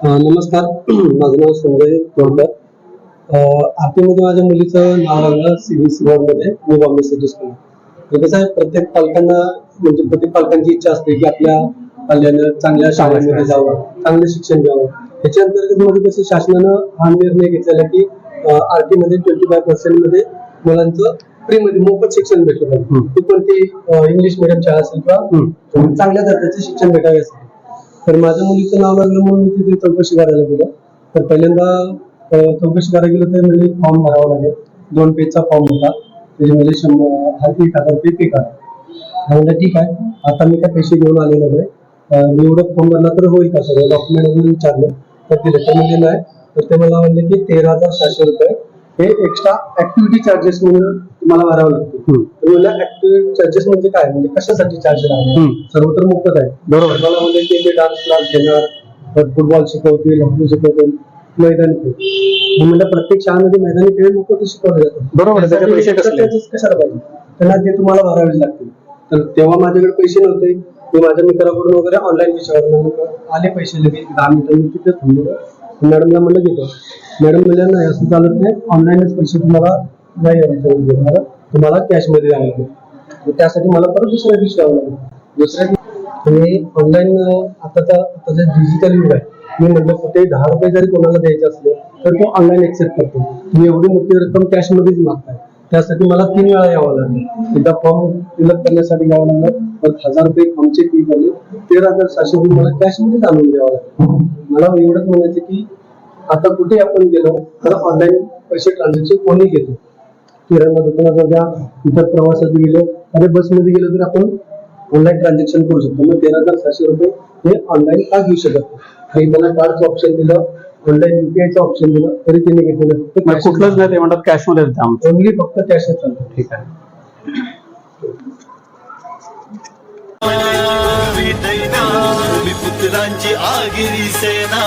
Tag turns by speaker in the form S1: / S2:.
S1: नमस्कार. माझं नाव संजय तोडकर. आरतीमध्ये माझ्या मुलीचं नाव लागलं CBSE बोर्डमध्ये न्यू बॉम्बे सिटी स्कूल. कसं आहे, प्रत्येक पालकांना म्हणजे प्रत्येक पालकांची इच्छा असते की आपल्या पाल्यानं चांगल्या शाळेमध्ये जावं, चांगलं शिक्षण घ्यावं. त्याच्या अंतर्गत मध्ये कसं शासनानं हा निर्णय घेतलेला की आरतीमध्ये 25% मध्ये मुलांचं फ्रीमध्ये मोफत शिक्षण भेटलं पाहिजे. ती कोणती इंग्लिश मिडियम शाळा असेल किंवा चांगल्या दर्जाचे शिक्षण भेटावे असेल. तर माझ्या मुलीचं नाव लागलं म्हणून मी तिथे चौकशी करायला गेलो. तर पहिल्यांदा चौकशी करायला गेलो तर म्हणजे फॉर्म भरावा लागेल. 2 पेजचा फॉर्म होता. त्याच्यामध्ये 1,000 रुपये पे करा. म्हणजे ठीक आहे, आता मी काय पैसे घेऊन आलेलो नाही. मी एवढं फॉर्म भरला तर होईल का सगळं डॉक्युमेंट वगैरे विचारलं तर ते त्याच्यामध्ये नाही. तर ते मला म्हणले की 13,700 रुपये हे एक्स्ट्रा ऍक्टिव्हिटी चार्जेस म्हणून तुम्हाला भरावं लागतील. तर मला ऍक्टिव्हिटी चार्जेस म्हणजे काय, म्हणजे कशासाठी चार्ज लागतात? सर्व तर मुफ्त आहे. बरोबर. मला म्हणले की ते डान्स क्लास घेणार, फुटबॉल शिकवतील, हॉकी शिकवतील, मैदानी खेळ. म्हणजे प्रत्येक शाळेमध्ये मैदानी खेळ मुफ्त शिकवले जातात. बरोबर. कशाला पाहिजे? त्यांना ते तुम्हाला भरावे लागतील. तर तेव्हा माझ्याकडे पैसे नव्हते. मी माझ्या मित्राकडून वगैरे ऑनलाईन विषयावर आले पैसे लगेच 10 मिनिटांनी तिथे थांबलो. मॅडमला म्हणलं घेतो. मॅडम म्हणल्या नाही, असं चालत नाही, ऑनलाईनच पैसे तुम्हाला नाही देणार, तुम्हाला कॅशमध्ये द्यावं लागेल. त्यासाठी मला परत दुसऱ्या दिवशी यावं लागेल. दुसऱ्या दिवशी ऑनलाईन आता जे डिजिटल युग आहे, मी म्हटलं कुठे 10 रुपये जरी कोणाला द्यायचे असले तर तो ऑनलाईन एक्सेप्ट करतो. तुम्ही एवढी मोठी रक्कम कॅशमध्येच मागताय, त्यासाठी मला 3 वेळा यावं लागलं. एकदा फॉर्म फिलअप करण्यासाठी यावं लागलं, तर 1,000 रुपये फॉर्मचे फी झाली. 13,700 रुपये मला कॅशमध्येच आणून द्यावं लागलं. मला एवढंच म्हणायचं की आता कुठे आपण गेलो तर ऑनलाईन पैसे ट्रान्झॅक्शन कोणी घेतो. किराणा दुकानात द्या, इतर प्रवासात गेलो, अरे बसमध्ये गेलो तर आपण ऑनलाईन ट्रान्झॅक्शन करू शकतो. मग 13,700 रुपये हे ऑनलाईन का घेऊ शकत नाही? त्यांना कार्डचं ऑप्शन दिलं, ऑनलाईन UPIचं ऑप्शन दिलं, तरी त्यांनी घेतलेलं
S2: कुठलंच नाही. ते म्हणतात कॅशमध्ये
S1: ओनली फक्त कॅशच चालतं. ठीक आहे.
S3: पुत्रांची आगिरी सेना